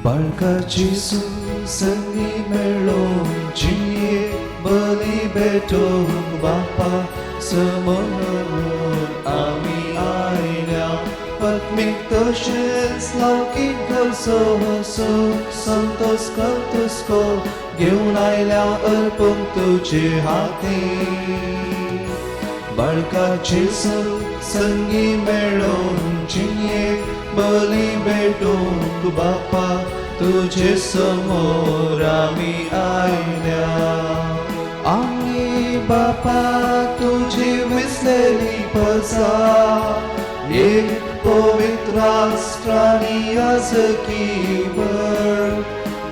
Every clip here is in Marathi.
बाळकाची संगी मेळोन जिये बली भेटोंक बापा समोर आमी आयल्या पत्नीक तशेंच लौकीक गरजो सुख संतोष तुस्को घेवन आयल्या अर्पूंक तुजे हातीन बाळकाची संगी मेळोन जिये बली भेटोंक बापा तुझे समोर आमी आयल्या आमी बापा तुझी विसलेली पसा एक पवित्र राष्ट्रानी आजकी वर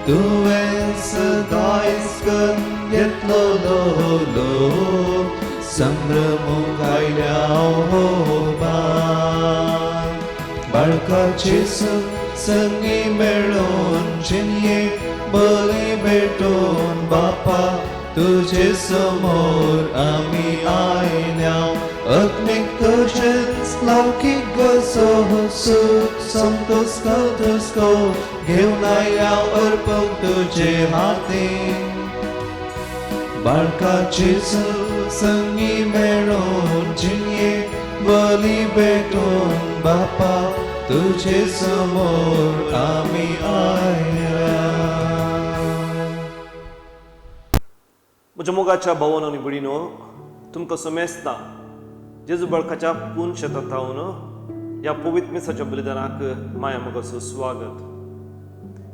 तुवें सदांच करून घेतलो संभ्रमूंक आयल्या बाळकाची संगी मेळोन जिये बली भेटोन बापा तुझे समोर आमी आयल्या अग्नीक तशेंच लौकीक गरजो सुख संतोष तुस्को घेवन आयल्या अर्पूंक तुजे हातीन बाळकाची संगी मेळोन जिये बली भेटोन बापा तुझे समोर आमी आयल्या. म्हज्या मोगाच्या भावांनो आनी भयणींनो, तुमकां समेस्तां जेजू बाळकाच्या पूर्ण शेतांत थावन ह्या पवित्र मिसाच्या बलिदानाक माया मोगाचो स्वागत.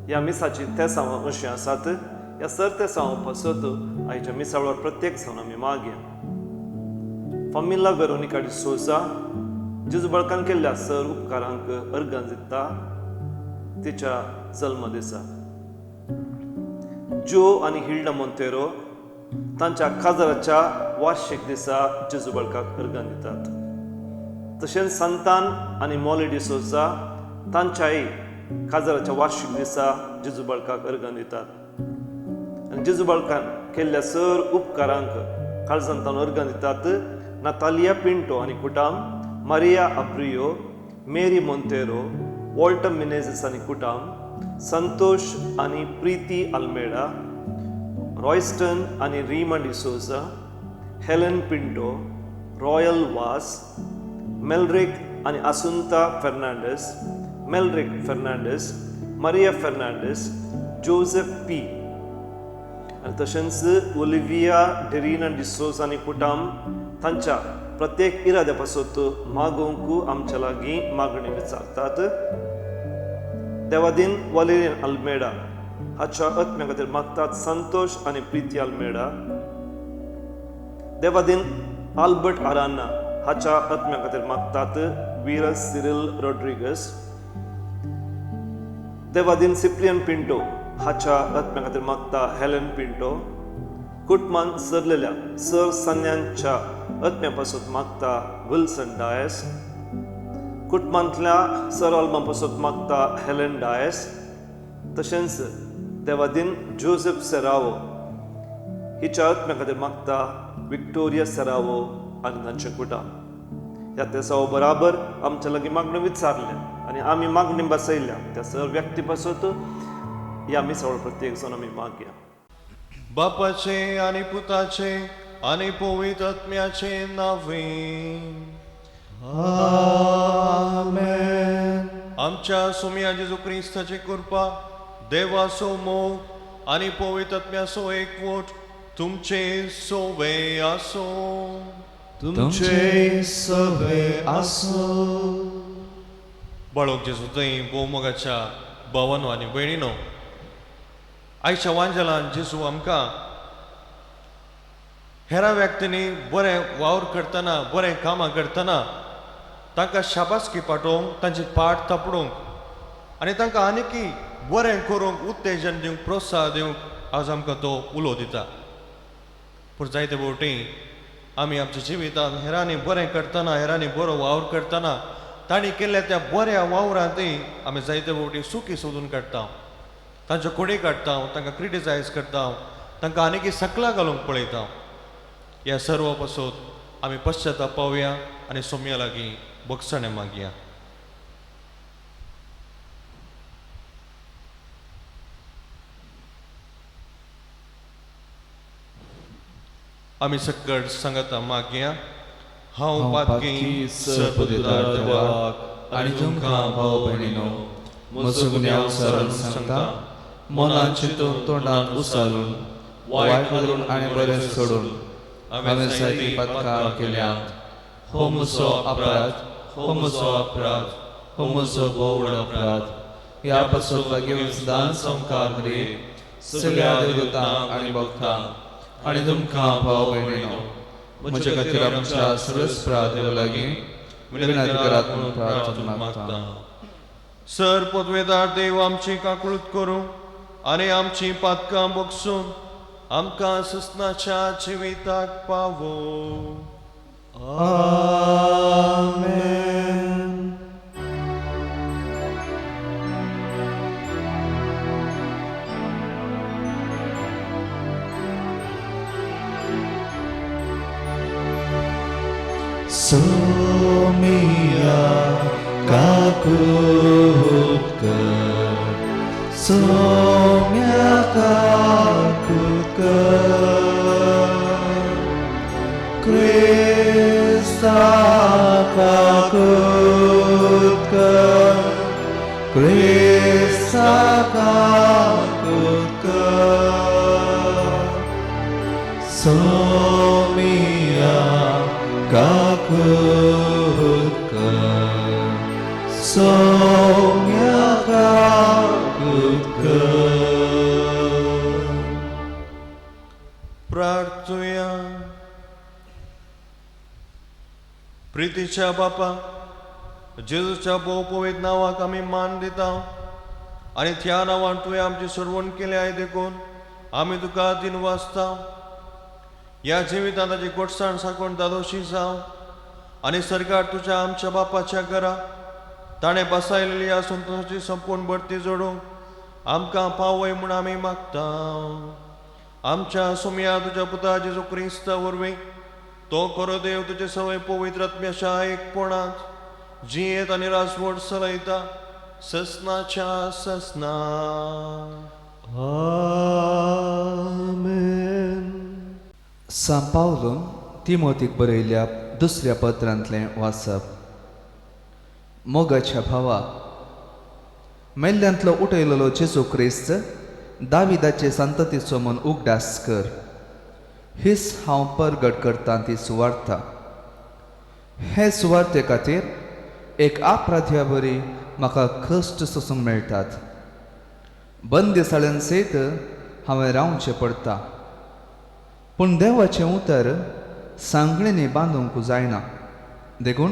ह्या मिसाची तेसांवां अशीं आसात. ह्या तेसांवां पासत आयच्या मिसा वेळार प्रत्येक जावन आमी मागया. फामिला वेरोनिका डी सोजा जेजू बाळकान केल्ल्या सर उपकारांक अर्गां दिता तिच्या जल्म दिसा. जो आनी हिल्डा मोंतेरो तांच्या काजाराच्या वार्षिक दिसा जेजू बाळकाक अर्गां दितात. तशेंच संतान आनी मॉली डी सोजा तांच्याय काजाराच्या वार्षिक दिसा जेजू बाळकाक अर्गां दितात. आनी जेजू बाळकान केल्ल्या सर उपकारांक काळजांतान अर्गां दितात. नातालिया पिंटो आनी कुटाम, Maria Abreu, Mary Monteiro, Walter Menezes आनी कुटाम, संतोष आनी प्रीती अल्मेडा, रॉयस्टन आनी Reema D'Souza, Helen Pinto, Royal Vas, Melric आनी Assunta Fernandes, Melric Fernandes, Maria Fernandes, Joseph P. आनी तशेंच ओलिविया डेरिना डिसोजा आनी कुटाम तांच्या प्रत्येक इराद्या पासत मागोवंक आमच्या लागीं मागणी विचारतात. देवादीन वालेरियन अल्मेडा हाच्या आत्म्या खातीर मागतात संतोष आनी प्रीती अल्मेडा. देवादीन आल्बर्ट आराना हाच्या आत्म्या खातीर मागतात विरस सिरिल रॉड्रिगस. देवादीन सिप्रियन पिंटो हाच्या आत्म्या खातीर मागता हेलेन पिंटो. कुटमान सरलेल्या सर सन्यांच्या आत्म्या पासत मागता विल्सन डायस. कुटमांतल्या सर आल्मा पासत मागता हेलेन डायस. तशेंच देवादीन जोसेफ सेरावो हिच्या आत्म्या खातीर मागता विक्टोरिया सेरावो आनी तांचे कुटाम. ह्या तेसावो बराबर आमच्या लागीं मागणी विचारल्या आनी आमी मागणी बसयल्या त्या सर व्यक्ती पासत ह्या मिसावळ प्रत्येक जाण आमी मागया. बापाचे आनी पुताचे आनी पवित्र आत्म्याचे नांवे आमेन. आमच्या सुम्या जेजू क्रिस्ताची कृपा, देवाचो मोग आनी पवित्र आत्म्याचो एकवट तुमचे सोवे आसो. तुमचे सवे आसो. बाळोक जेजू थंय भोवमोगाच्या भावांनो आनी भयणींनो, आयच्या वांजेलान जेजू आमकां हेरा व्यक्तींनी बरें वावर करतना, बरें कामां करतना तांकां शाबासकी पाठोवंक, तांची पाट थापडूंक आनी तांकां आनीकय बरें करूंक उत्तेजन दिवंक, प्रोत्साह दिवंक आज आमकां तो उलो दिता. पूण जायते फावटी आमी आमच्या जिवितांत हेरांनी बरें करतना, हेरांनी बरो वावर करतना तांणी केल्ल्या त्या बऱ्या वावरांतय आमी जायते फावटी सुखी सोदून काडटा, तांच्यो कोडी काडटा, तांकां क्रिटिसायज करता, तांकां आनीकय सकला घालूंक पळयता. ह्या सर्व पासत आमी पश्चाताप पावया आनी सोम्या लागीं बक्षणे मागया. आमी सकट सांगता मागया हांव हांव पातकी पातकी सर्पदुदार देवाक आनी तुमकां भाव भयणीनो म्हजो गुन्यांव सारून सांगता मनान चिंतून तोंडान उसारून वायट करून आनी बरें सोडून हांवें जायतीं पातकां केल्यात हो म्हजो अपराध हो म्हजो अपराध हो म्हजो बोवड अपराध ह्या पासून घेवन सदांच संवकार रे सगळ्या देवदूतांक आनी भक्तांक आनी तुमकां भाव भयणीनो म्हजे खातीर आमच्या सर्वस्प्रा देवा लागीं विनंती करात म्हणून प्रार्थना मागता. सर पदवेदार देव आमची काकूळट करूं आनी आमची पातकां बगसून आमकां ससनाच्या जिविताक पावो. आमेन. सोमिया काकुटकर सोम्या काकुटकर क्रिस्ता काकुटकर क्रिस्ता काकुटकर सोमिया काकुटकर सोम्या काकुटकर. प्रार्थुया. प्रितीच्या बापा जेजूच्या भोव पवित्र नावाक आमी मान दिता आनी त्या नांवान तुवें आमची सोडवण केली आय देखून आमी तुका दिन वाचता. ह्या जिवितांत ताची घोटसाण साकून दादोशी जावं आनी सरकार तुज्या आमच्या बापाच्या घरा ताणें बसायलेली ह्या संतोशाची संपूर्ण भरती जोडूंक आमकां पावय म्हूण आमी मागता. आमच्या सुमया तुज्या पुता जेजू क्रिस्ता वरवीं तो खरो देव तुजे सवय पवित्र आत्म्याच्या एकपणांत जियेत आनी राजवट चलयता ससनाच्या ससना. आमेन. सान पावलो तिमोथीक बरयल्या दुसऱ्या पत्रांतलें वाचप. मोगाच्या भावा, मेल्ल्यांतलो उठयलेलो जेजू क्रिस्त दाविदाचे संततीचो मन उगडास कर. हीच हांव परगट करतां ती सुवार्ता. हे सुवार्ते खातीर एक अपराध्या बरी म्हाका कश्ट सोसूंक मेळटात. बंदिसाळ्यान सयत हांवें रावचें पडटा. पूण देवाचें उतर सांगणेनी बांदूंक जायना. देखून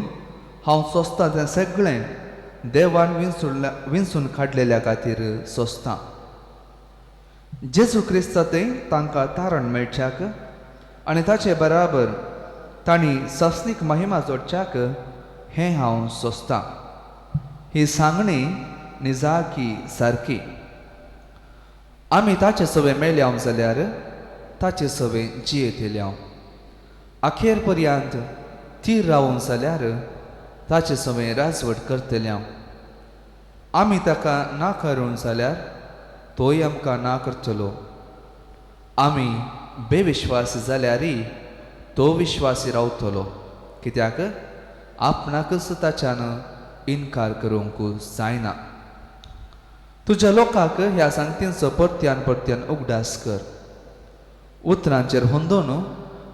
हांव सोंसतां तें सगळें देवान विंचून काडलेल्या खातीर सोंसतां. जेजू क्रिस्तांतय तांकां तारण मेळच्याक आनी ताचे बराबर तांणी सस्नीक महिमा जोडच्याक हें हांव सोंसतां. ही सांगणी निजाकी सारकी. आमी ताचे सवे मेळ्याव जाल्यार ताचे सवे जियेत येयल्याव. अखेर पर्यंत थीर रावूंक जाल्यार ताचे सवे राजवट करतल्याव. आमी ताका नाकारूंक जाल्यार तोय आमकां ना करतलो. आमी बेविश्वासी जाल्यारय तो विश्वासी रावतलो. कित्याक आपणाकच ताच्यान इन्कार करूंक जायना. तुज्या लोकांक ह्या सांगतींचो परत्यान परत्यान उगडास कर. उतरांचेर हुंदून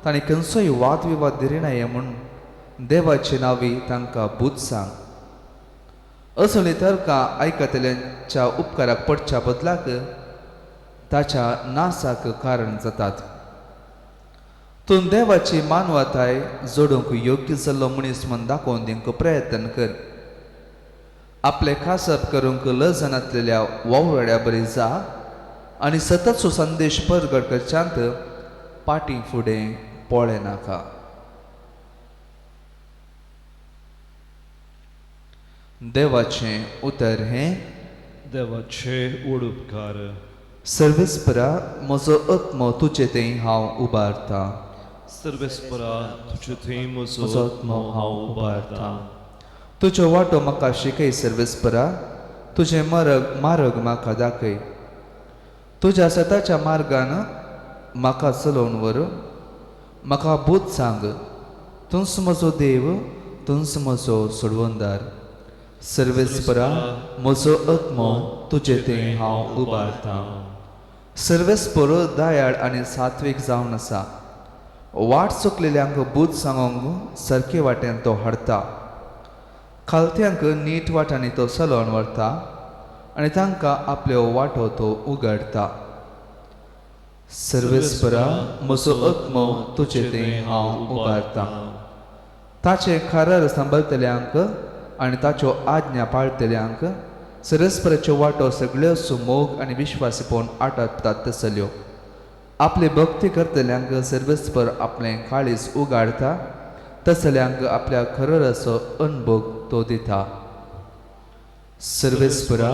तांणी खंयचोय वादविवाद धरिनाये म्हूण देवाचे नांवी तांकां बूत सांग. असली तर्कां आयकतल्यांच्या उपकाराक पडच्या बदलाक ताच्या नासाक कारण जातात. तूं देवाची मानवताय जोडूंक योग्य जाल्लो मनीस म्हूण दाखोवन दिवंक प्रयत्न कर. आपले खासप करूंक लजनांतलेल्या वावड्या बरी जा आनी सततचो संदेश परगट करच्यांत पाटी फुडें पळय नाका. देवाचें उतर हें. देवाचे उडुपकार. सर्वेस्परा म्हजो आत्मो तुजे थंय हांव उबारतां. सर्वेस्परा तुजे थंय म्हजो म्हजो आत्मो हांव उबारता. तुजो वाटो म्हाका शिकय सर्वेस्परा. तुजें मार्ग म्हाका दाखय. तुज्या सताच्या मार्गान म्हाका चलोवन व्हर. म्हाका भूत सांग, तूंच म्हजो देव, तूंच म्हजो सोडवंदार. सर्वेस्परा म्हजो आत्मो तुजे थंय हांव उबारतां. सर्वेस्पर दयाळ आनी सात्वीक जावन आसा. वाट चुकलेल्यांक बूत सांगोंक सारके वाटेन तो हाडटा. खालत्यांक नीट वाटांनी तो चलोवन व्हरता आनी तांकां आपल्यो वाटो तो उगडटा. सर्वेस्परा म्हजो आत्मो तुजे थंय हांव उबारतां. ताचे खारर सांबाळटल्यांक आनी ताच्यो आज्ञा पाळटल्यांक सर्वेस्पराच्यो वाटो सगळ्यो सुमोग आनी विश्वासीपण आटाडटात तसल्यो. आपली भक्ती करतल्यांक सर्वेस्पर आपलें काळीज उगाडटा, तसल्यांक आपल्या खरराचो अनुभव तो दिता. सर्वेस्परा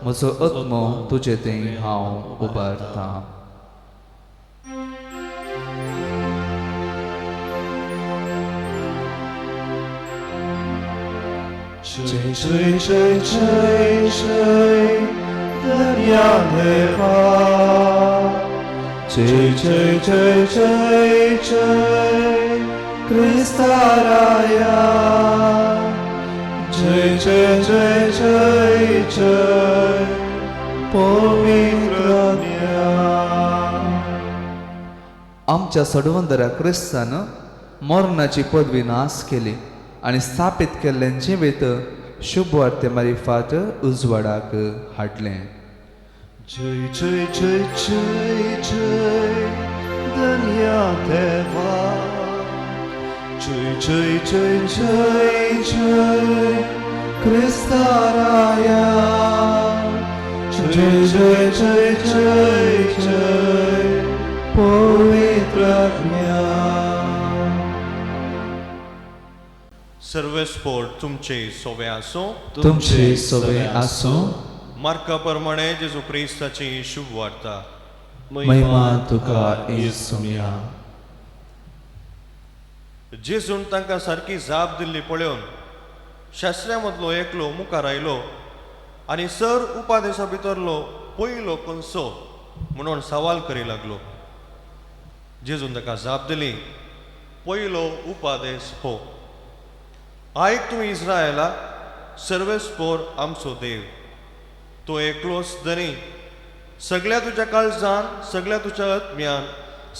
म्हजो आत्मो तुजे थंय हांव उबारतां. जय जय जय जय जय दर्या देवा. जय जय जय जय जय क्रिस्ताराया. जय जय जय जय जय पवित्र ज्ञान. आमच्या सोडवंदरा क्रिस्तान मरणाची पदवी नास केली आनी स्थापीत केल्लें जिवीत शुभ वार्ते मारिफात उजवाडाक हाडलें. जय जय जय जय जय दर्या देवा. जय जय जय जय जय क्रिस्ताराया. जय जय जय जय जय पवित्र ज्ञान. सर्वेस्पोर तुमचे सोवे आसूं. तुमचे सोवे आसूं. मार्का प्रमाणे जेजू क्रिस्ताची शुभ वार्ता. महिमा तुका येसुया. जेजून तांकां सारकी जाप दिल्ली पळोवन शास्त्र्यां मदलो एकलो मुखार आयलो आनी सर उपादेशा भितरलो पयलो कणसो म्हणून सवाल करी लागलो. जेजून ताका जाप दिली, पयलो उपादेश हो. आयक तूं इस्रायेला, सर्वेस्पोर आमचो देव. तो एकलोच धनी, सगळ्या तुज्या काळजान, सगळ्या तुज्या आत्म्यान,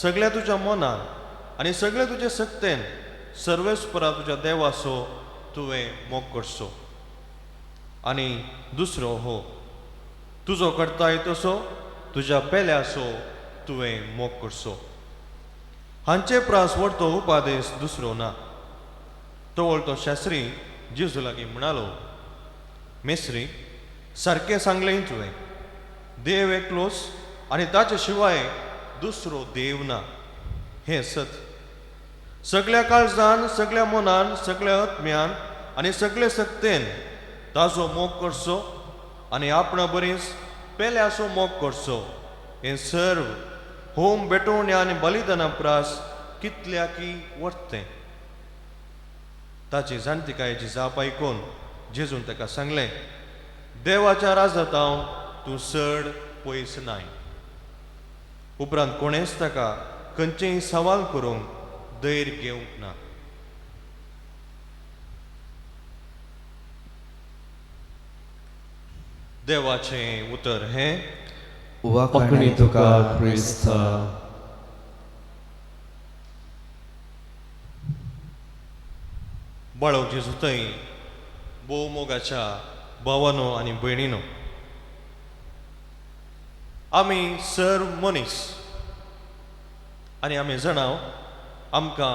सगळ्या तुज्या मनान आनी सगळ्या तुज्या सक्तेन सर्वेस्परा तुज्या देवाचो तुवें मोग करचो. आनी दुसरो हो, तुजो करताय तसो तुज्या पेल्याचो तुवें मोग करचो. हांचे प्रास व्हरतो उपादेश दुसरो ना. तो वळतो शास्त्री जेजू लागीं म्हणालो, मेस्त्री, सारकें सांगलें तुवें. देव एकलोच आनी ताचे शिवाय दुसरो देव ना, हें सत. सगळ्या काळजान, सगळ्या मनान, सगळ्या आत्म्यान आनी सगळे सक्तेन ताजो मोग करचो आनी आपणा बरीच पेल्याचो मोग करचो. हें सर्व होम भेटोवण्या आनी बलिदाना प्रास कितल्याकी वर्तें. ताची जाणतिकायेची जाप आयकून जेजून ताका सांगलें, देवाच्या राजांत हांव तूं चड पयस नाय. उपरांत कोणेच ताका खंयचेय सवाल करूंक धैर्य घेवंक ना. देवाचें उतर हें, वाकणी तुका क्रिस्ता. बाळो जेजू थंय भोव मोगाच्या भावानो आनी भयणीनो, आमी सर्व मनीस आनी आमी जाणाव आमकां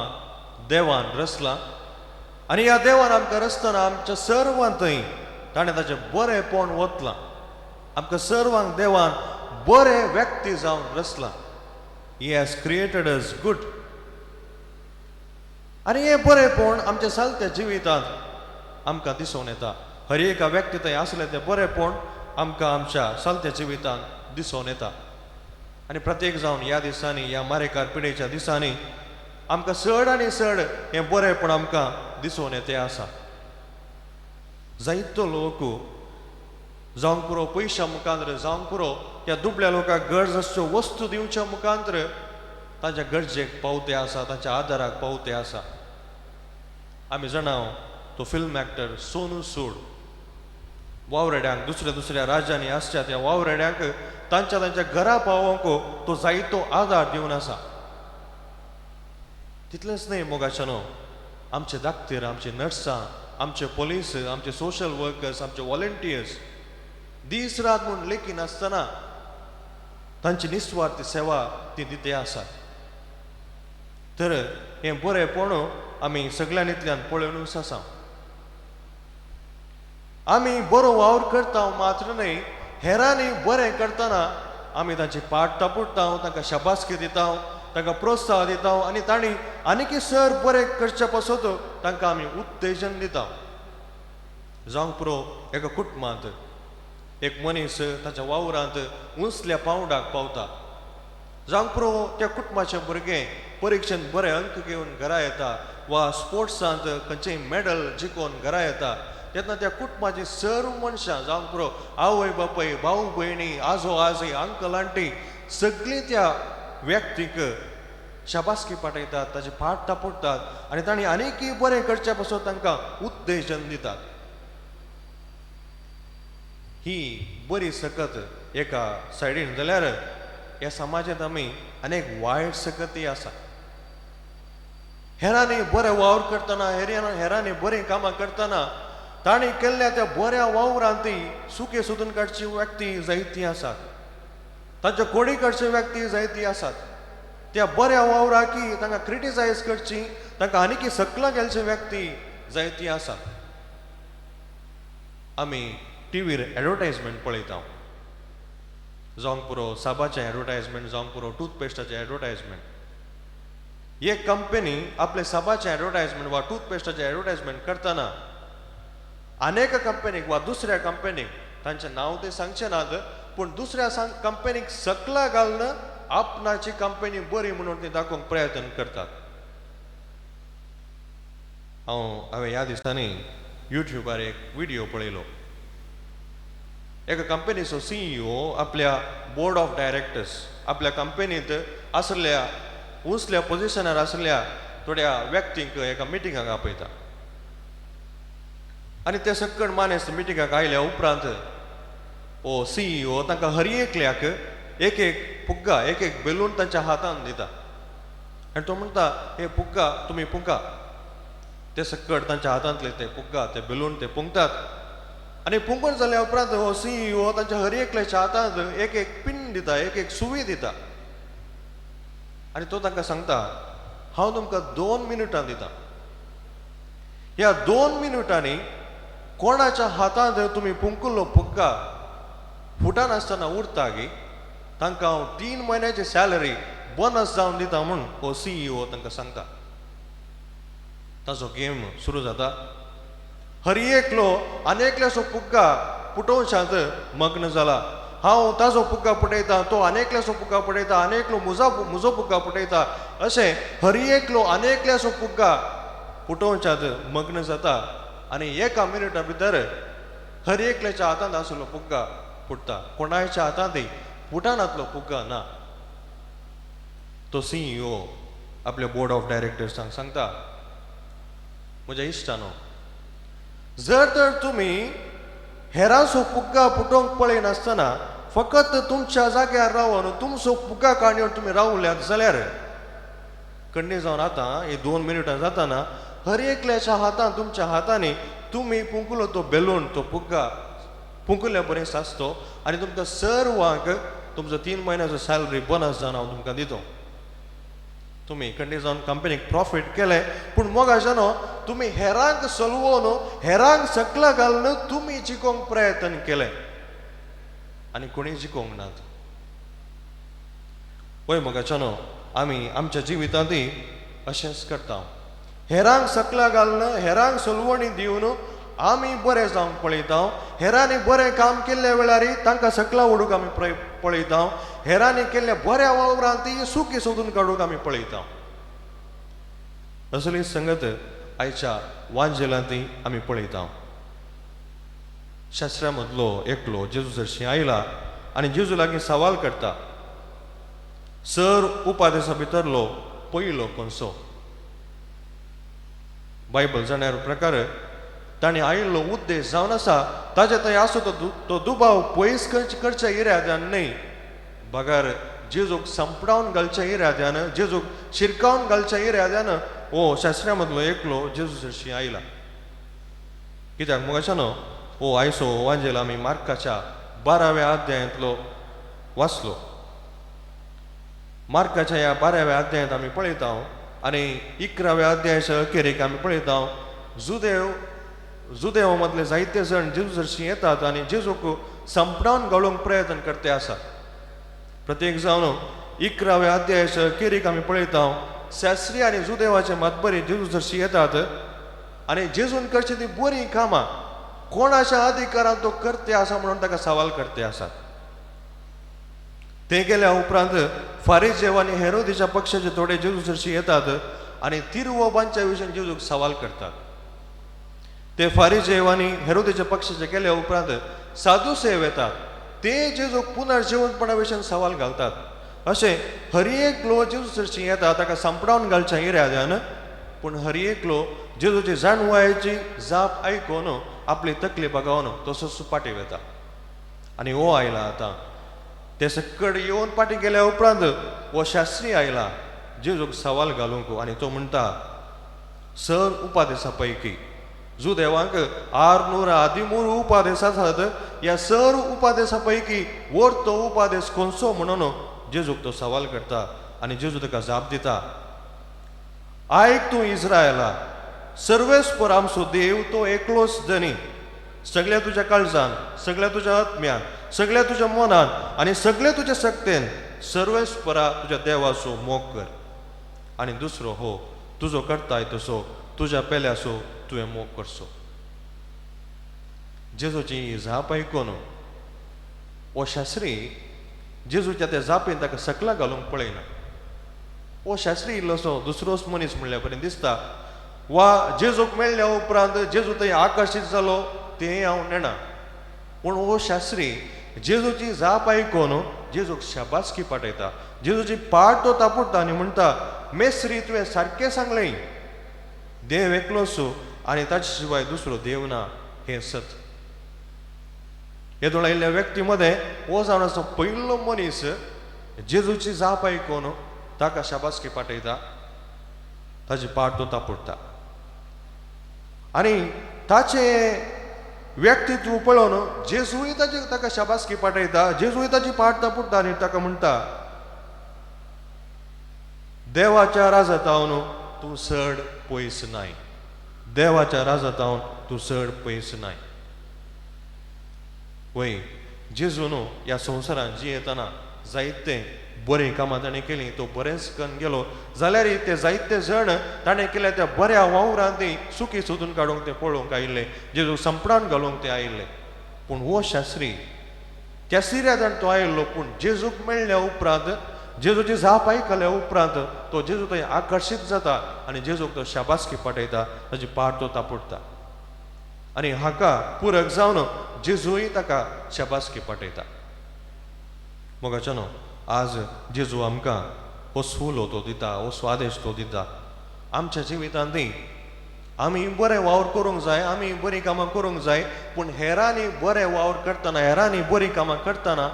देवान रचला आनी ह्या देवान आमकां रचतना आमच्या सर्वांक थंय ताणें ताचें बरेंपण वतलां. आमकां सर्वांक देवान बरे व्यक्ती जावन रचला. He has created us good. आनी हें बरेंपण आमच्या चलत्या जिवितांत आमकां दिसून येता. हर एका व्यक्ती थंय आसलें तें बरेंपण आमकां आमच्या चलत्या जिवितांत दिसून येता. आनी प्रत्येक जावन ह्या दिसांनी, ह्या मारेकार पिडेच्या दिसांनी आमकां चड आनी चड हें बरेंपण आमकां दिसून येतें आसा. जायतो लोक जावंक पुरो पयशा मुखांत्र, जावंक पुरो ह्या दुबळ्या लोकांक गरज आसच्यो वस्तू दिवच्या मुखांत्र तांच्या गरजेक पावते आसा, तांच्या आदाराक पावते आसा. आमी जाणाव तो फिल्म एक्टर सोनू सूड वावरेड्यांक दुसऱ्या राज्यांनी आसच्या त्या वावरेड्यांक तांच्या घरा पावोवंक तो जायतो आदार दिवन आसा. तितलेंच न्हय मोगाच्यानो, आमचे दाक्तेर, आमचे नर्सां, आमचे पुलीस, आमचे सोशल वर्कर्स, आमचे व्हॉलंटियर्स दीस रात म्हूण लेखी नासतना तांची निस्वार्थ सेवा ती दिते आसात. तर हें बरेंपण आमी सगळ्यांनींतल्यान पळोवनूच आसा. आमी बरो वावर करता मात्र न्हय, हेरांनी बरें करतना आमी तांची पाट तापुडटा, तांकां शाबासकी दिता, तांकां प्रोत्साहन दिता आनी तांणी आनीक सर बरें करचे पासत तांकां आमी उत्तेजन दिता. जावंक पुरो एका कुटुंबांत एक मनीस ताच्या वावरांत उंचल्या पावंडाक पावता. जावंक पुरो त्या कुटुंबाचें भुरगें परिक्षेंत बरे अंक घेवन घरा येता वा स्पोर्ट्सांत खंयचेय मेडल जिखोवन घरा येता, तेन्ना त्या कुटुंबाची सर्व मनशां जावंक पुरो आवय बापूय, भाऊ भयणी, आजो आजी, अंकल आंटी सगळीं त्या व्यक्तीक शाबासकी पाठयतात, ताची पाट तापडटात आनी तांणी आनीकय बरें करचे पासून तांकां उत्तेजन दितात. ही बरी सकत एका सायडीन जाल्यार ह्या समाजांत आमी अनेक वायट सकती आसा. हेरांनी बरें वावर करतना, हेरांनी बरीं कामां करतना तांणी केल्ल्या त्या बऱ्या वावरांती सुखे सोदून काडची व्यक्ती जायतीं आसात. तांच्या कोडी काडचे व्यक्ती जायतीं आसात. त्या बऱ्या वावराकी तांकां क्रिटिसायज करची, तांकां आनीक सकलां गेलचे व्यक्ती जायतीं आसात. आमी टीव्हीर एडवर्टायजमेंट पळयता, जावंक पुरो साबाचें एडवर्टायजमेंट, जावंक पुरो टूथपेस्टाचें एडवर्टायजमेंट. एक कंपनी आपले साबाचें एडवर्टायजमेंट वा टूथपेस्टाचें एडवर्टायजमेंट करतना अनेक कंपनीक वा दुसऱ्या कंपनीक तांचें नांव ते सांगचें नात, पूण दुसऱ्या कंपनीक सकला घालून आपणाची कंपनी बरी म्हणून ती दाखोवंक प्रयत्न करतात. हांवें ह्या दिसांनी युट्यूबार एक व्हिडिओ पळयलो. एका कंपनीचो CEO आपल्या बोर्ड ऑफ डायरेक्टर्स आपल्या कंपनींत आसलेल्या उंचल्या पोजिशनार आसलेल्या थोड्या व्यक्तींक एका मिटिंगाक आपयता. आनी ते सकट मानेस्त मिटिंगाक आयल्या उपरांत CEO तांकां हर एकल्याक एक फुग्गा, एक बेलून तांच्या हातान दिता आनी तो म्हणटा, हे फुग्गा तुमी फुंका. ते सकट तांच्या हातांतले ते फुग्गा, ते बेलून ते फुंकतात आनी फुंकून जाल्या उपरांत CEO तांच्या हर एकल्याच्या हातांत एक पिन दिता, एक सुवी दिता आनी तो तांकां सांगता, हांव तुमकां 2 मिनटां दिता. ह्या 2 मिनटांनी कोणाच्या हातांत तुमी फुंकुल्लो फुग्गा फुटानासतना उरता गी, तांकां हांव 3 म्हयन्याची सॅलरी बोनस जावन दिता म्हूण CEO तांकां सांगता. ताचो गेम सुरू जाता. हर एकलो आनेकल्याचो फुग्गा फुटोवशांत मग्न जाला. हांव ताजो फुग्गा फुटयता, तो आनेकल्याचो फुग्गा फुटयता, आनेकलो म्हजो फुग्गा फुटयता, अशें हर एकलो आनेकल्याचो फुग्गा फुटोवशांत मग्न जाता आनी एका मिनटा भितर हर एकल्याच्या हातांत आशिल्लो फुग्गा फुटता. कोणाच्या हातांतय फुटानातलो फुग्गा ना. तो CEO आपल्या बोर्ड ऑफ डायरेक्टर्सांक सांगता, म्हज्या इश्टानो, जर तर तुमी हेरांचो फुग्गा फुटोवंक पळयनासतना फकत तुमच्या जाग्यार रावन तुमचो फुग्गा काडून तुमी रावल्यात जाल्यार कण्णी जावन आतां ही 2 मिनटां जाताना हर एकल्याच्या हातान तुमच्या हातांनी तुमी फुंकुलो तो बेलून, तो फुग्गा फुंकुल्या बरें आसतो आनी तुमकां सर्वांक तुमचो 3 म्हयन्याचो सॅलरी बोनस जावन हांव तुमकां दितो. तुमी कण्णी जावन कंपनीक प्रॉफीट केलें, पूण मोगाच्यानो तुमी हेरांक सलवून हेरांक सकला घालून तुमी जिखोवंक प्रयत्न केले आनी कोणी जिखोवंक नात. पळय मोगाच्यानो, आमी आमच्या जिवितांतय अशेंच करता. हेरांक सकला घालून हेरांक सलवणी दिवन आमी बरें जावंक पळयता. हेरांनी बरें काम केल्ल्या वेळार तांकां सकला ओडूंक आमी पळयता. हेरांनी केल्ल्या बऱ्या वावरांत सुखी सोदून काडूंक आमी पळयता. असली संगत आयच्या वांजेलांतय आमी पळयता. शास्त्रां मदलो एकलो जेजू जर्शी आयला आनी जेजू लागीं सवाल करता, सर उपादेशा भितरलो पयलो कोणसो. बायबल जाण्यार प्रकार ताणें आयिल्लो उद्देश जावन आसा ताचे थंय आसो तो दुबाव पयस करच्या इराद्यान न्हय, बगार जेजूक संपडावन घालच्या इराद्यान, जेजूक शिरकावन घालच्या इराद्यान हो शास्त्र्या मदलो एकलो जेजू जर्शी आयला. कित्याक मुगाच्या न्हू हो आयसो वांजेल आमी मार्काच्या 12व्या अध्यायांतलो वाचलो. मार्काच्या ह्या 12व्या अध्यायांत आमी पळयता आनी 11व्या अध्यायाच्या अखेरेक आमी पळयता जुदेव मदले जायते जण जेजू जर्शी येतात आनी जेजूक संपडावन घालूंक प्रयत्न करते आसा. प्रत्येक जावन 11व्या अध्यायाच्या अखेरेक आमी पळयता शास्त्री आनी जुदेवाचे मतबरी जेजू जर्शी येतात आनी जेजून करची ती बरी कामां कोणाच्या अधिकारान तो करते आसा म्हणून ताका सवाल करते आसात. ते गेल्या उपरांत फारिजेव आनी हेरोदेच्या पक्षाचे थोडे जेजू जर्शी येतात आनी तिरवोबांच्या विशयी जेजूक सवाल करतात. ते फारिजेव आनी हेरोदेच्या पक्षाचे गेल्या उपरांत सादुसेव येतात. ते जेजूक पुनर्जीवनपणा विशयी सवाल घालतात. अशें हर एक लो जेजू जर्शी येता ताका संपडावन घालच्या इराद्यान, पूण हर एक लो जेजूची जाणवायेची जाप आयकून आपली तकली बगावन तसो सुपाटी वता. आनी हो आयला आतां. ते सकड येवन पाटी गेल्या उपरांत हो शास्त्री आयला जेजूक सवाल घालूंक आनी तो म्हणटा सर उपादेशा पैकी जुदेवांक 613 उपादेश आसात. ह्या सर उपादेशा पैकी व्हडतो उपादेश खंयचो म्हणून जेजूक तो सवाल करता आनी जेजू ताका जाप दिता. आयक तूं इस्रायला, सर्वेस्पर आमचो देव तो एकलोच धनी. सगळ्या तुज्या काळजान, सगळ्या तुज्या आत्म्यान, सगळ्या तुज्या मनान आनी सगळ्या तुज्या शक्तीन सर्वेस्परा तुज्या देवाचो मोग कर. आनी दुसरो हो तुजो करताय तसो तुज्या पेल्याचो तुवें मोग करचो. जेजूची जाप आयकून हो शास्त्री जेजूच्या त्या जापेन ताका सकला घालूंक पळयना. हो शास्त्री इल्लोसो दुसरोच मनीस म्हणल्या पर्यंत दिसता वा जेजूक मेळ्ळ्या उपरांत जेजू थंय आकर्शीत जालो तें हांव नेना. पूण हो शास्त्री जेजूची जाप आयकून जेजूक शाबासकी पाठयता. जेजूची पाट तो तापडटा आनी म्हणटा मेस्री तुवें सारकें सांगलें. देव एकलोच आनी ताचे शिवाय दुसरो देव ना हें सत. येदोळ आयिल्ल्या व्यक्ती मदें हो जावन आसा पयलो मनीस जेजूची जाप आयकून ताका शाबासकी पाठयता, ताची पाट तो तापडटा. आनी ताचे व्यक्तित्व पळोवन जेजूय ताका शाबासकी पाठयता, जेजूय ताची पाट तापडटा आनी ताका म्हणटा देवाच्या राजतावन तूं चड पयस नाय. देवाच्या राजतावन तूं चड पयस नाय. वय जेजून ह्या संवसारांत जियेतना जायते बरें कामां ताणें केलीं. तो बरेंच करून गेलो जाल्यार ते जायते जण ताणें केल्या त्या बऱ्या वावरांत ती सुखी सोदून काडूंक ते पळोवंक आयिल्ले, जेजू संपडावन घालूंक ते आयिल्ले. पूण हो शास्त्री त्या सिऱ्यादान तो आयिल्लो, पूण जेजूक मेळ्ळ्या उपरांत जेजूची जाप आयकल्या उपरांत तो जेजू थंय आकर्शीत जाता आनी जेजूक तो शाबासकी पाठयता, ताची पाट तो तापडटा. आनी हाका पुरक जावन जेजूय ताका शाबासकी पाठयता. मोगाच्या न्हू आज जेजू आमकां हो सुलो तो दिता, हो स्वादेश तो दिता. आमच्या जिवितांत आमी बरें वावर करूंक जाय, आमी बरीं कामां करूंक जाय, पूण हेरांनी बरें वावर करतना, हेरांनी बरीं कामां करतना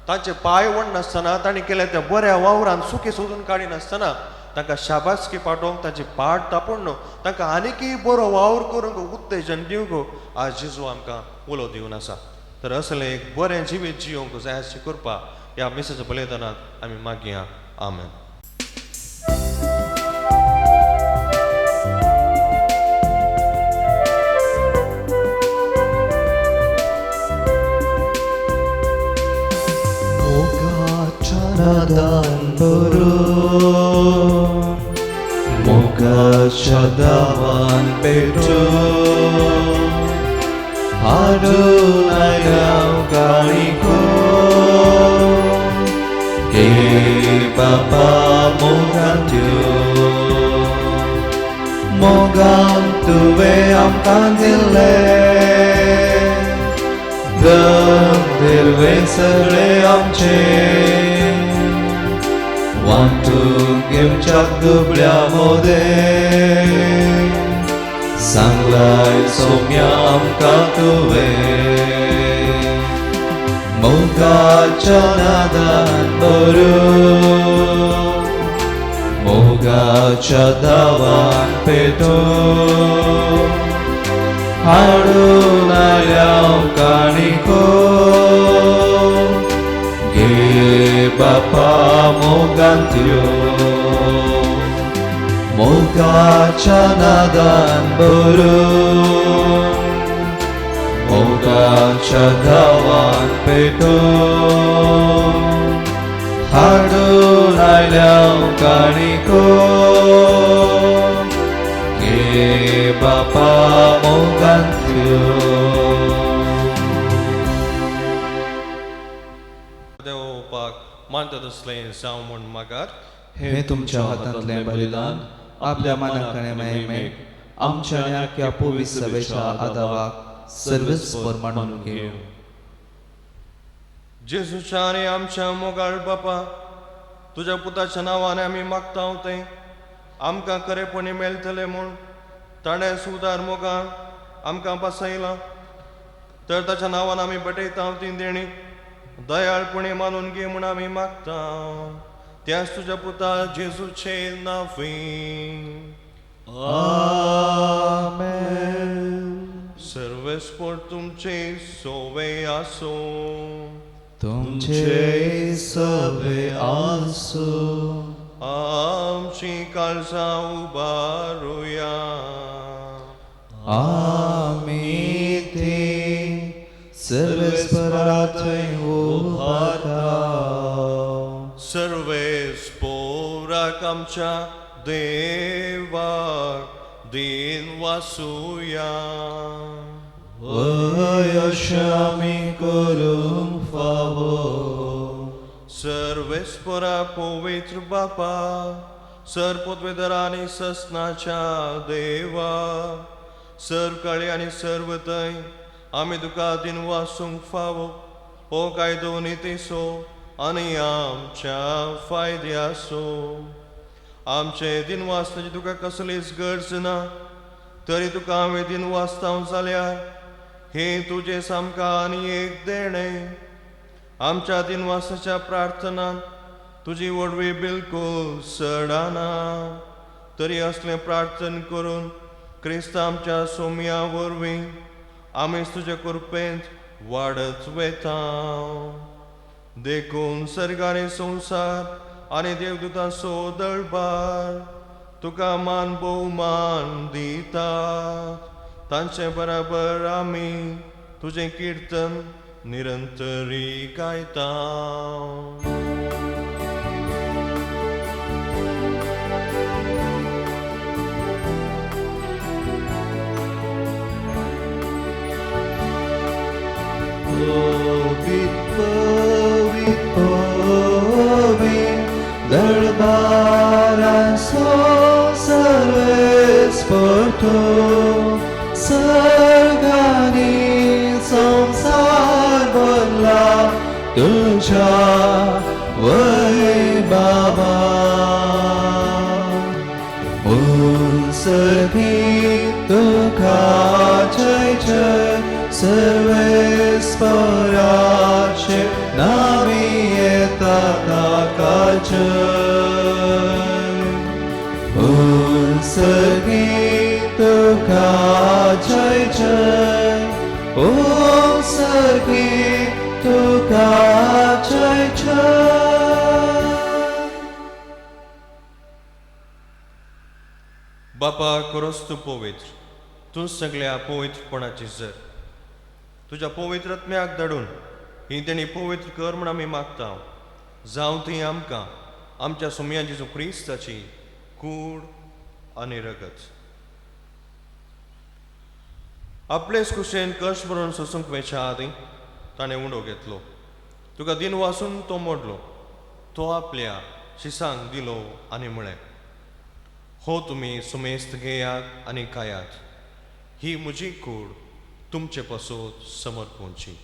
तांचे पांय वडनासतना, तांणी केल्या त्या बऱ्या वावरान सुखी सोदून काडिनासतना तांकां शाबासकी पाठोवंक, ताची पाट तापोवन तांकां आनीकय बरो वावर करूंक उत्तेजन दिवंक आज जेजू आमकां उलो दिवन आसा. तर असलें एक बरें जिवीत जियोंक जाय अशें करपाक ह्या मेसेज बलयतनात आमी मागया. आमेन. Shadavan Petru Adonai Ganiko He Baba Mogam Tuve Amkandile Dam Dirvesere Amche मोंतून घेवच्याक दुबळ्या मोदे सांगलाय सोम्या आमकां तुवें मोगाच्या नादान भरून मोगाच्या दावान पेटून हाडून आल्या काणिको गे बापा मोगांत्यो मोगाच्या नादान भरून मोगाच्या दावान पेटून हाडून आयल्या काणिको गे बापा मोगांत्यो देवपाक मानता तसलें जावं म्हूण मागात हे तुमच्या हातांतले बलिदान आपल्या मनाकणे महिमेक आमच्या आनी आख्या पवित्र सभेच्या आदाराक सर्वस्वर म्हणून घेव जेजूच्या आनी आमच्या मोगाळ बापा तुज्या पुताच्या नांवान आमी मागता तें आमकां खरेपणी मेळटलें म्हूण ताणें सुदार मोगान आमकां बसयलां तर ताच्या नांवान आमी बटयता ती देणी दयाळपणी मानून घे म्हूण आमी मागता त्याच तुज्या पुता जेजूचे नांवी सर्वेस्पर तुमचे सोवे आसो तुमचे सवे आसो आमची काळजां उबारुया आमी ते सर्वेस्परा थंय उबारता सर्वेस्पोराक आमच्या देवाक दिन वासुया वयश आमी करूंक फावो सर्वेस्परा पवित्र बापा सर्पोद्वेदर आनी ससनाच्या देवा सर्व काळी आनी सर्व थंय आमी तुका दिन वासूंक फावो हो कायदो नितीसो आनी आमच्या फायद्यासो आमचे दिन वाचनाची तुका कसलीच गरज ना तरी तुका हांवें दिन वाचतां जाल्यार हे तुजे सामका आनी एक देणे आमच्या दिन वाचनाच्या प्रार्थनान तुजी वडवी बिलकुल सडाना तरी असलें प्रार्थन करून क्रिस्त आमच्या सोम्या वरवीं आमीच तुजे कृपेंत वाडत वेता देखून सर्गानी संवसार आनी देवदूतां सो दळबार तुका मान भोवमान दितात तांचे बराबर आमी तुजें किर्तन निरंतरी गायता दरबारां सो सर्वेस्पर सर्गानी संसार भरला तुझ्या वैभवा सर्गी तुका जय जय सर्वेस्पराचे नामी येता ताका सर्गी तुका जय जय सर्गी तुका जय जय बापा खरोच तूं पवित्र तूं सगळ्या पवित्रपणाची जर तुज्या पवित्र आत्म्याक धाडून ही तेणी पवित्र कर म्हूण आमी मागता जावं ती आमकां आमच्या सोम्या जेजू क्रिस्ताची कूड आनी रगत आपलेच कुशेन कश्ट भरून सोसूंक वेच्या आदीं ताणें उंडो घेतलो तुका दिन वाचून तो मोडलो तो आपल्या शिसांक दिलो आनी म्हळें हो तुमी सुमेस्त घेयात आनी खायात ही म्हजी कूड तुमचे पासत समर्पूंची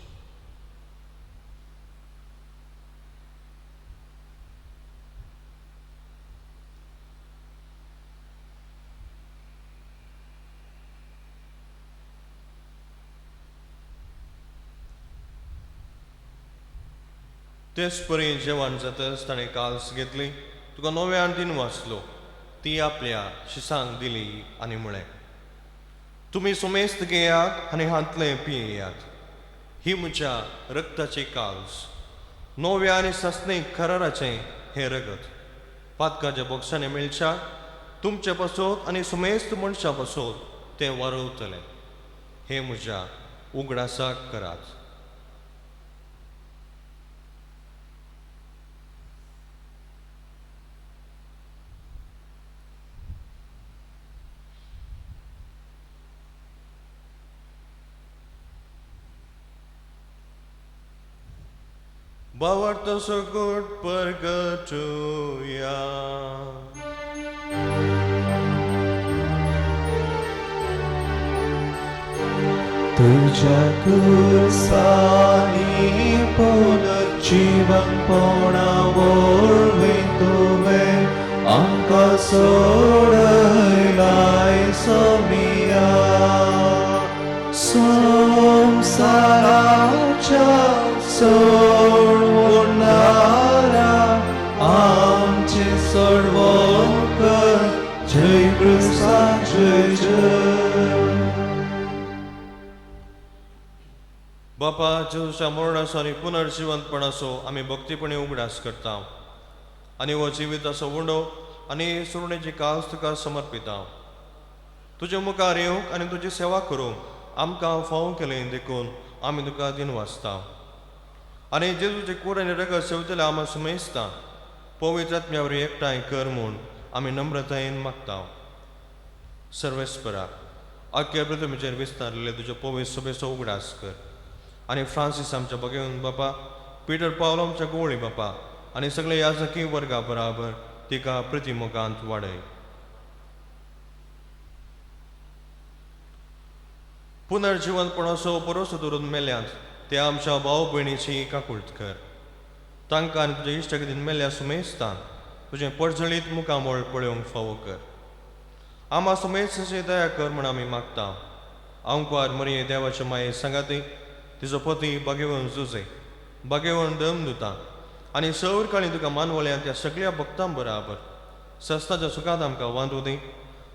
तेच परी जेवण जातच ताणें काल्स घेतली, तुका नव्यान दिन वाचलो, ती आपल्या शिसांक दिली आनी म्हळें, तुमी सुमेस्त घेयात आनी हांतलें पियेयात. ही म्हज्या रक्ताची काल्स, नव्या आनी सस्नेक कराराचें हें रगत. पातकाच्या बोक्सांनी मेळच्या तुमचे पासत आनी सुमेस्त मनशा पासत तें वारवतलें. हे म्हज्या उगडासाक करात. Bawarta sagot pergatuya. तुझ्या कुर्सानी पुनर्जीवन पोणावळवी तुवें आमकां सोडयलाय सोमिया. संसाराच्या सोडवणारा आमचे सोडवणकर, जय क्रिस्ता जय जय. बापा जेजूच्या मरणासारी पुनर्जिवंतपणाचो आमी भक्तीपणे उगडास करता आनी हो जिविताचो उंडो आनी सुरणेची कास तुका समर्पिता. तुजे मुखार येवंक आनी तुजी सेवा करूंक आमकां फावो केलें देखून आमी तुका दिन वाचता. आनी जेजूचे कूड आनी रगत सेवतले आमी सुमेस्ता. पवित्र आत्म्या वरवीं एकठांय कर म्हूण आमी नम्रतायेन मागता. सर्वेस्परा, आख्या पृथ्वीचेर विस्तारलेले तुज्या पवित्र सभेचो उगडास कर. आनी फ्रांसीस आमच्या भगिवन बापा, पिटर पावलो आमच्या गोवळी बापा आनी सगळे याजकी वर्गा बराबर तिका प्रतिमुखांत वाडय. पुनर्जिवंतपणाचो भरोसो दवरून मेल्यांत ते आमच्या भाव भयणीची काकुळट कर. तांकां आनी तुज्या इश्टगतीन मेल्ल्या सुमेस्तान तुजें पडझळीत मुखामोळ पळोवंक फावो कर. आमा सुमेस्तशी दया कर म्हूण आमी मागता. आमकां मरिये देवाच्या माये सांगाती, तिजो पती भाग्यवन जुजे, भाग्यवन दमदुता आनी सौर काळी तुका मानवल्या त्या सगळ्या भक्तां बराबर सस्ताच्या सुखांत आमकां वांदू दी.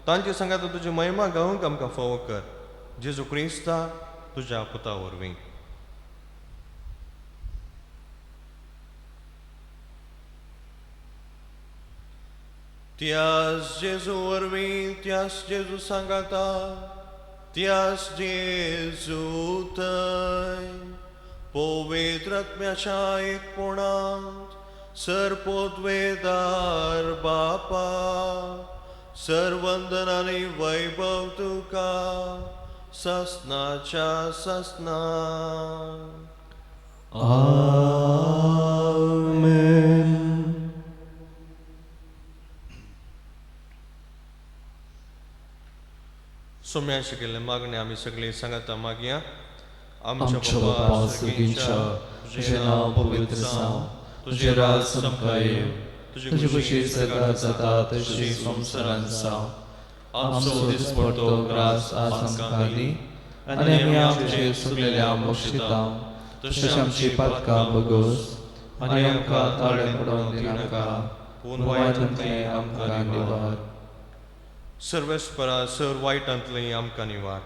तांची सांगात तुजी महिमा गावूंक आमकां फावो कर. जेजू क्रिस्ता तुज्या पुता वरवीं. त्याच जेजू वरवीं, त्याच जेजू सांगाता, त्याच जेजू थंय पवित्र आत्म्याच्या एकपणांत सरपोतवेदार बापा, सर्वंदन आनी वैभव तुका ससनाच्या ससना. आमेन. सोम्याशी केल्ले मागणे आमी सगळीं सांगाता मागया. आमच्या बापा सगळींच्या, तुझें नांव पवित्र जावं, तुजें राज समका येवं, तुजी कशी सकाळ जाता तशी संवसारांत जावं. आमचो दिसपडटो ग्रास आज आमकां दी आनी आमी आमचे चुकलेल्या बक्षिता तशें आमची पातकां बगोस आनी आमकां ताळें पडोवंक दिनाका, पूण वायटांतले आमकां निवार. सर्वेस्परा सर वायटांतली आमकां निवार.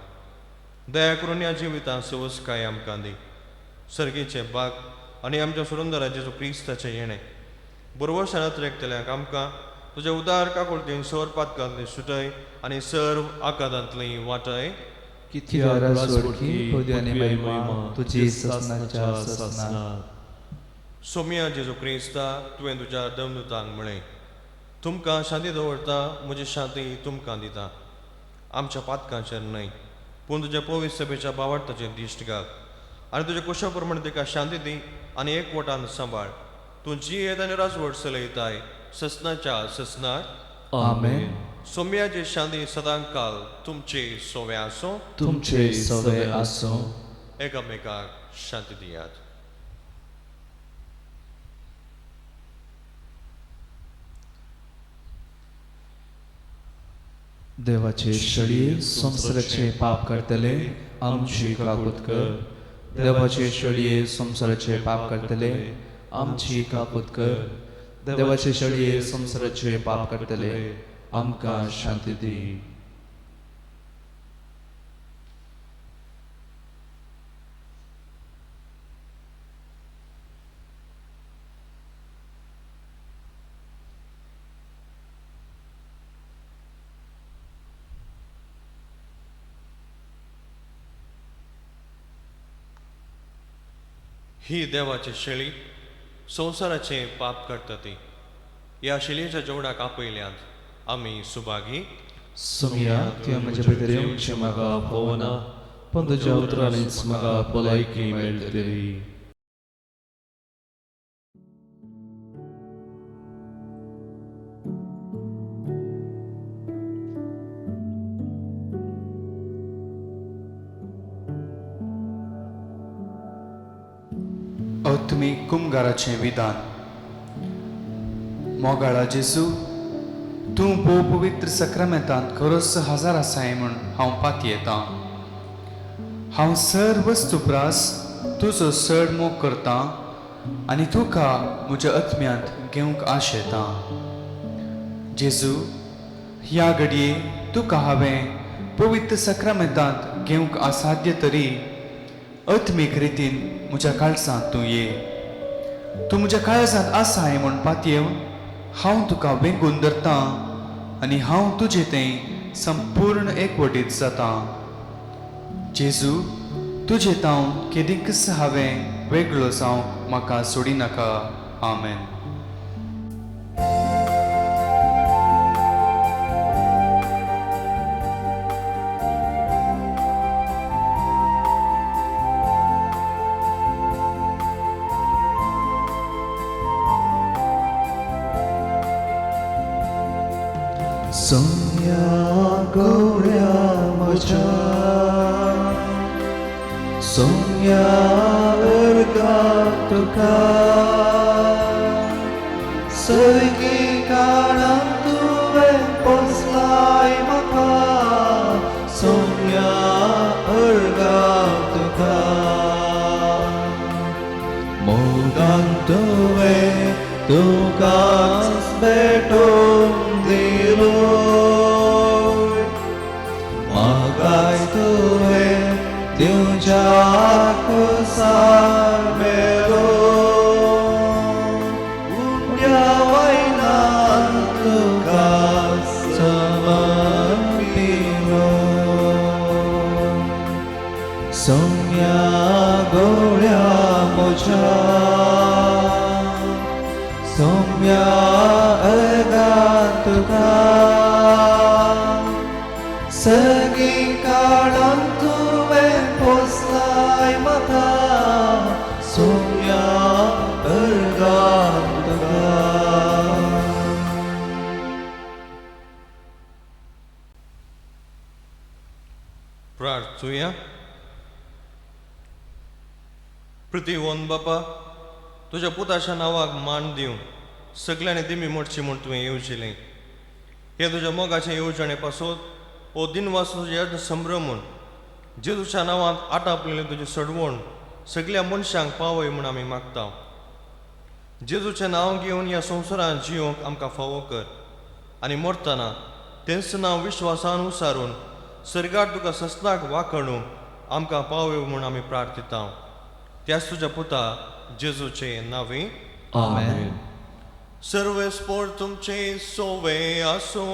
दया करून ह्या जिवितांत सवस्काय आमकां दी. सर्गीचे बाग आनी आमच्या सुरंदरा जेजू क्रिस्ताचें येणें बरोवशानत रेखतल्याक आमकां तुज्या उदार काकुळटीन सर पातकांतली सुटय आनी सर्व आकारांतली वाटय. कितल्या राजवडकी पद आनी महिमा तुजी ससनाच्या ससनात. सोम्या जेजू क्रिस्ता, तुवें तुज्या दमदुतांक म्हळें, तुमकां शांती दवरता, म्हजी शांती तुमकां दिता. आमच्या पातकांचेर न्हय पूण तुज्या पवित्र सभेच्या भावार्थाचेर दिश्ट घाल आनी तुज्या कुशा प्रमाणे तिका शांती दी आनी एकवटान सांबाळ. तूं जियेत आनी राजवट चलयताय ससनाच्या ससनात. आमेन. सोम्याची शांती सदां काल तुमचे सोवे आसूं. तुमचे सवे आसूं. एकामेकाक शांती दियात. देवाचे शळये संवसाराचे पाप करतले आमची काकूत कर. देवाचे शळये संवसाराचे पाप करतले आमची काकूत कर. देवाचे शेळये संसाराचे पाप करतले, आमकां शांती दी. ही देवाची शेळी संसाराचे पाप करता ती. या शेळयेच्या जेवणाक आपयल्यांत आमी सुभागी. सुमिया ती म्हजे भितर येवचें म्हाका पवना, पण तुज्या उतरांनीच म्हाका भलायकी मेळटली. आत्मीक कुमगाराचें विधान. मोगाळा जेजू, तूं भोव पवित्र सक्रामेंतांत खरोच हजर आसाय म्हूण हांव पाती येतां. हांव सर वस्तुप्रास तुजो चड मोग करतां आनी तुका म्हज्या आत्म्यांत घेवंक आश येता. जेजू, ह्या घडये तुका हांवें पवित्र सक्रामेंतांत घेवंक असाध्य तरी आत्मीक रितीन म्हज्या काळजांत तूं ये. तूं म्हज्या काळजांत आसाय म्हूण पातयेव हांव तुका वेंगून धरतां आनी हांव तुजें तें संपूर्ण एकवटीत जातां. जेजू, तुजें तांव केदींकच हांवें वेगळो जावंक म्हाका सोडिनाका. आमेन. सोम्या गौऱ्या म्हज्या, सोम्या अर्गां तुका, सगळी काळांत तुवें पोसलाय म्हाका. सोम्या अर्गां तुका, मोगान तुवें तुकाच भेटोवन दिलो. म्हाकाय तुवें तुज्या कुसार मेलो. उंड्या वयल्यान तुका समर्पिलो. सोम्या गौऱ्या म्हज्या, सोम्या अर्गां तुका, सगळी काळांत तुवें पोसलाय म्हाका. सोम्या अर्गां तुका. प्रार्थुया. पृथ्वीवन बापा, तुज्या पुताच्या नांवाक मान दिवन सगळ्यांनी दिमी मोडची म्हूण तुवें येवजिलें. हे तुज्या मोगाचें येवजणे पासून ओ दिनवासूचे यज्ञ संभ्रमून जेजूच्या नांवांत आटापलेलें तुजें सडवण सगळ्या मनशांक पावय म्हूण आमी मागता. जेजूचें नांव घेवन ह्या संवसारांत जियोंक आमकां फावो कर आनी मरतना तेंच नांव विश्वासान उसारून सर्गार तुका सस्नाक वाखणूंक आमकां पावय म्हूण आमी प्रार्थिता. त्याच तुज्या पुता जेजूचे नांवे. आमेन. सर्वेस्पोर तुमचे सोवे आसो.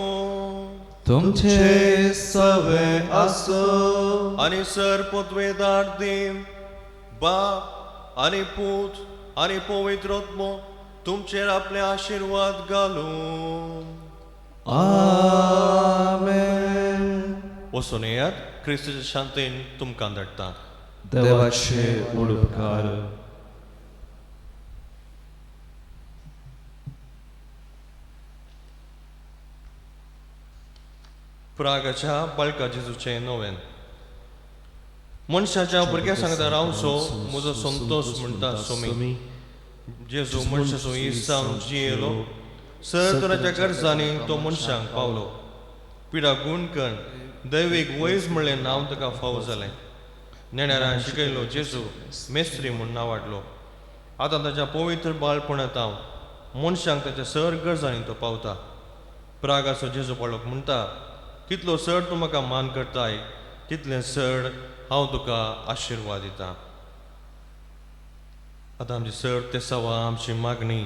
तुमचे सवे आसो. आनी सरपोतवेदार देव बाप आनी पूत आनी पवित्र आत्मो तुमचेर आपले आशिर्वाद घालूं. आमेन. वचून येयात. क्रिस्ताच्या शांतेन तुमकां धाडटा. देवाचे उपकार. प्रागाच्या बाळका जेजूचे नोवेन. मनशाच्या भुरग्या सांगता रावचो म्हजो संतोष म्हणटा सोमी. जेजू मनशाचो इसांव जियेलो. सर तराच्या गरजांनी तो मनशांक पावलो. पिडा गुणकण दैवीक वैज म्हणलें नांव ताका फावो जालें. नेण्यारान शिकयलो जेजू मेस्त्री म्हूण नांव वाडलो. आतां ताच्या पवित्र बाळपणांत हांव मनशांक ताच्या सर गरजांनी तो पावता. प्रागाचो जेजू बाळक म्हणटा, कितलो चड तूं म्हाका मान करताय तितलें चड हांव तुका आशिर्वाद दितां. आतां आमची चड ते सवा आमची मागणी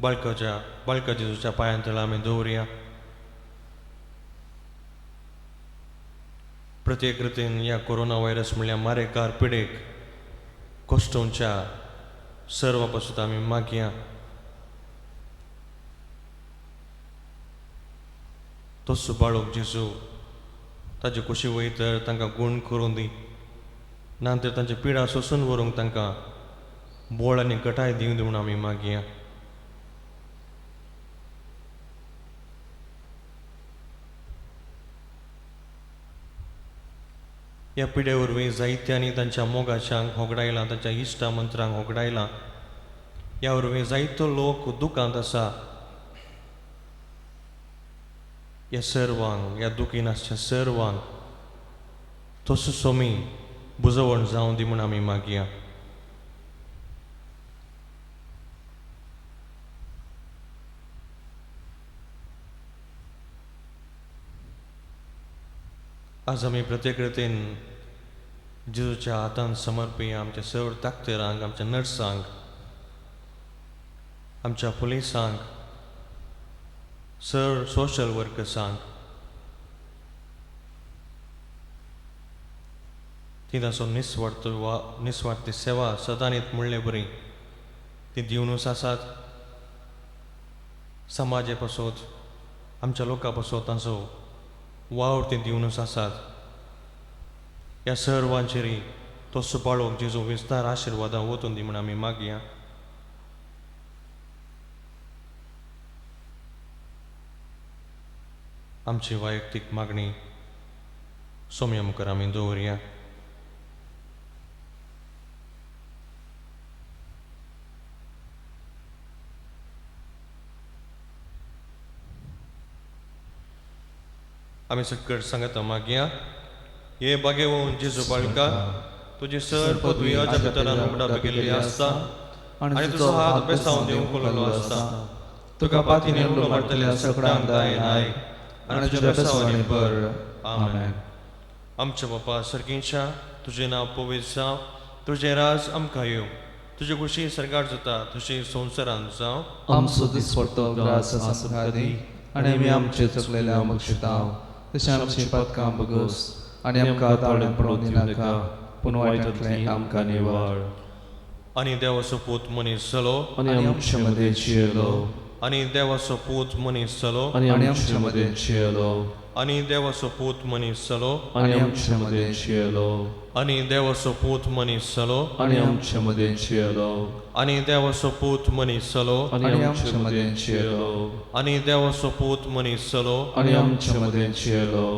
बाळका जेजूच्या पांयांतळ आमी दवरया. प्रत्येक रितीन ह्या कोरोना व्हायरस म्हणल्यार मारेकार पिडेक कश्टोवच्या सर्वा पासून आमी मागया. तसो बाळक जेजू ताचे कुशी वयतर तांकां गूण करून दी, नंतर तांची पिडा सोसून व्हरूंक तांकां बोळ आनी घटाय दिवं म्हूण आमी मागया. ह्या पिडे वरवीं जायत्यांनी तांच्या मोगाच्यांक होगडायलां, तांच्या इश्टा मंत्रांक होगडायलां. ह्या वरवीं जायतो लोक दुखांत आसा. ह्या सर्वांक, ह्या दुखीन आसच्या सर्वांक तसो सोमी बुजवण जावं दी म्हूण आमी मागया. आज आमी प्रत्येक रितीन जेजूच्या हातांत समर्पया. आमच्या सर ताकतेरांक, आमच्या नर्सांक, आमच्या पुलिसांक, सर सोशल वर्कर्सांक, ती ताचो निस्वार्थ सेवा सदांच म्हणले बरी ती दिवनूच आसात. समाजा पासून, आमच्या लोकां पासून तांचो वावर ती दिवनूच आसात. ह्या सर्वांचेरी तसो बाळक जेजू विस्तार आशिर्वादां वचून दी म्हूण आमी मागया. आमची वैयक्तीक मागणी सोम्या मुखार आमी दवरया. आमी सकट सांगता मागया. हे बागेवून जेजू बाळका, तुजी सर पदवी अजा भितरान उगडाप केल्ली आसता आनी तुजो हात बेसावन दिवंक कोल्लो आसता. तुका पातीने उलो मारतल्या सगळ्यांक दाय नाय आनी तुज्या बेसावांनी भर. आमेन. आमच्या बापा सर्गीच्या, तुजें नांव पवित्र जावं, तुजें राज आमकां येवं, तुजी खुशी सरकार जाता तशी संवसारांत जावं. आमचो दिसपडटो ग्रास आमकां दी आनी आमी आमचे चुकलेल्या बक्षितांव, तशें आमची पातकां बगोस आनी आमकां ताळ्यान पडूंक दिनाका, पूण वायटांतलें आमकां निवाळ. आनी देवाचो पूत मनीस जालो, आनी आमचे मदें जियेलो, आनी देवाचो पूत मनीस जालो, आनी आमचे मदें जियेलो, आनी देवाचो पूत मनीस जालो, आनी आमचे मदें जियेलो, आनी देवाचो पूत मनीस जालो, आनी आमचे मदें जियेलो, आनी देवाचो पूत मनीस जालो, आनी आमचे मदें जियेलो, आनी देवाचो पूत मनीस जालो, आनी आमचे मदें जियेलो,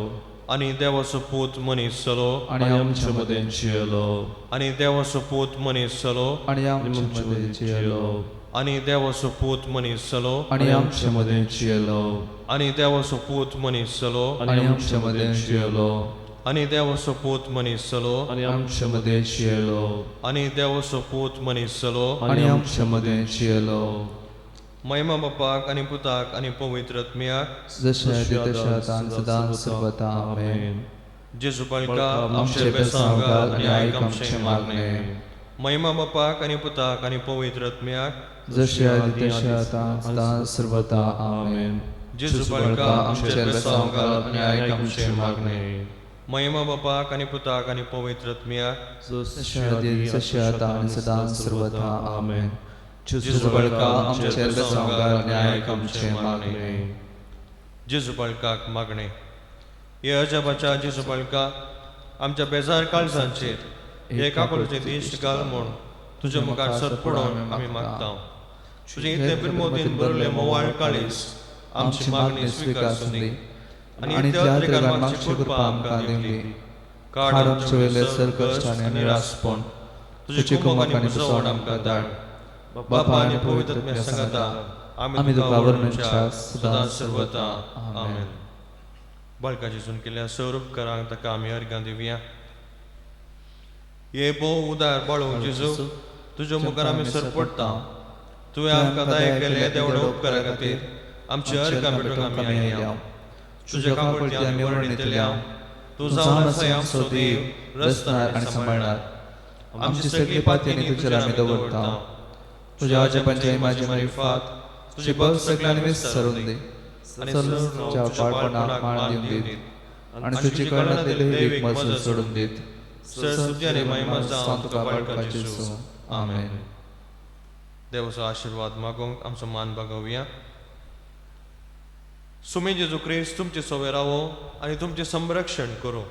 आनी देवाचो पूत मनीस जालो, आनी आमचे मदें जियेलो, आनी देवाचो पूत मनीस जालो, आनी आमचे मदें जियेलो, आनी देवाचो पूत मनीस जालो, आनी आमचे मदें जियेलो, आनी देवाचो पूत मनीस जालो, आनी आमचे मदें जियेलो, आनी देवाचो पूत मनीस जालो, आनी आमचे मदें जियेलो, आनी देवाचो पूत मनीस जालो, आनी आमचे मदें जियेलो. महिमा बापाक आनी पुताक आनी पवित्र आत्म्याक, जशें ती तशें आतां सदां सर्वदा. आमेन. जेजू बाळका, आमचे बेसांव घाल आनी आयक आमचे मागणे. महिमा बापाक आनी पुताक आनी पवित्र आत्म्याक, जशें ती तशें आतां सदां सर्वदा. आमेन. जेजू बाळका, आमचे बेसांव घाल आनी आयक आमचे मागणे. महिमा बापाक आनी पुताक आनी पवित्र आत्म्याक, जशें ती तशें आतां सदां सर्वदा. आमेन. जेजू बाळका, आमचे बेसांव घाल आनी आयक आमचे मागणे. जेजू बाळकाक मागणे. हे अजाबाच्या जेजू बाळका, आमच्या बेजार काळजांचेर एका कोलचे दिश्ट घाल म्हूण तुज्या मुखार सत पडोवन आमी मागता. तुजे इतले बिनमोदीन भरले मोवाळ काळीस आमची मागणी स्विकारसून दी आनी त्या त्रिगान मागची कृपा आमकां दिवंदी. काड आमचे वयले सर्कश्ट आनी निरासपण तुजे कुमक आनी बुजवण आमकां धाड. बापा आनी पवित्र आत्म्या सांगता आमी तुका वर्णुच्या सदां सर्वदा. आमेन. बाळका जेजून केल्या सौरभकारांक ताका आमी अर्गां दिवया. हे भोव उदार बाळो जेजू, तुज्या मुखार आमी सरपडटा तुवें आमकां दया केले देवडा उपकारा खातीर आमची अर्घां भेटूंक आमी आयल्या तुज्या कापडची आमी वर्णितल्या तूं जावन आसा आमचो देव रचणार आनी सांबाळणार आमची सगळी पातयेनी तुजेर आमी दवरता तुज्या आजोबांच्या माझी मारिफात तुजी बग सगळ्यांनी विसरून दी सलूनच्या बाळपणाक माळ दिवन दीत आणि तुजी कळणातले दैविक मजूर सोडून दीत सरस्वती आनी महिमा जावं तुका बाळकाची सो आमेन. देवाचो आशीर्वाद मागोवंक आमचो मान बागोवया. सुमी जेजू क्रिस्त तुमचे सवय रावो आनी तुमचें संरक्षण करूं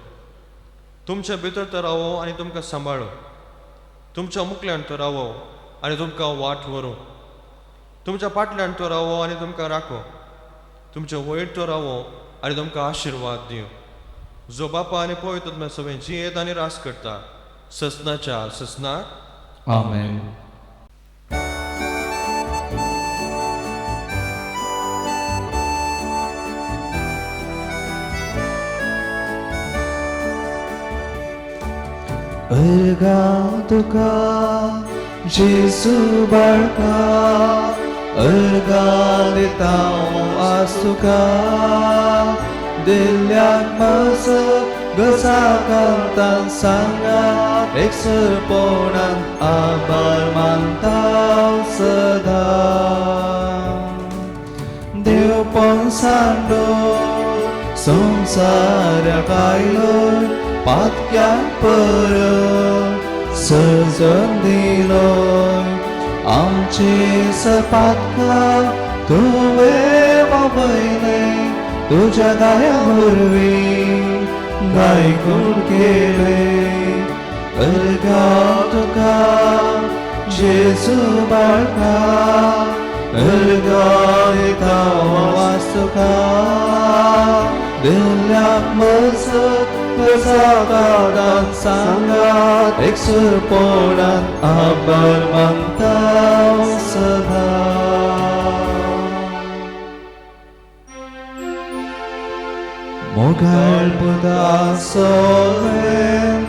तुमच्या भितर तो रावो आनी तुमकां सांबाळो तुमच्या मुखल्यान तो रावो आनी तुमकां वाट व्हरूं तुमच्या फाटल्यान तो रावो आनी तुमकां राखो तुमच्या वयर तो रावो आनी तुमकां आशिर्वाद दिवं जो बापा आनी पवित्र आत्म्या सगळें जियेत आनी रास करता ससनाच्या ससनाक आमेन. अर्गा तुका जेजू बाळका अर्गा दिता आज तुका दिल्ल्याक मस गसा कांतान सांगा एकसरपणान आभार मानता सदा देव पण सांडो संसाराक आयलो पातक्यान परत सर्जन दिलो आमचे सपातका तुवें बाबयले तुज्या गाया वरवीं गायकून केले अर्गा तुका जेजू बाळका अर्गा दिता वास तुका दिल्ल्याक मजत गजाकादान सांगात एकसरपणान आभार मानता सदा मोगाळ बुदा सोलें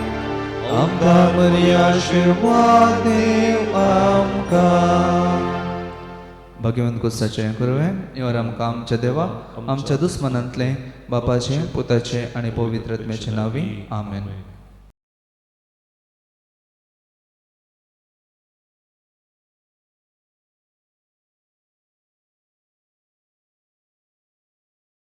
आमकां बरी आशिर्वाद दिव आमकां भगवंत कुसाचें करुवें ह्यो आमकां आमच्या देवा आमच्या दुस्मनांतले बापाचे पुताचे आणि पवित्र आत्म्याचे नावी आमेन.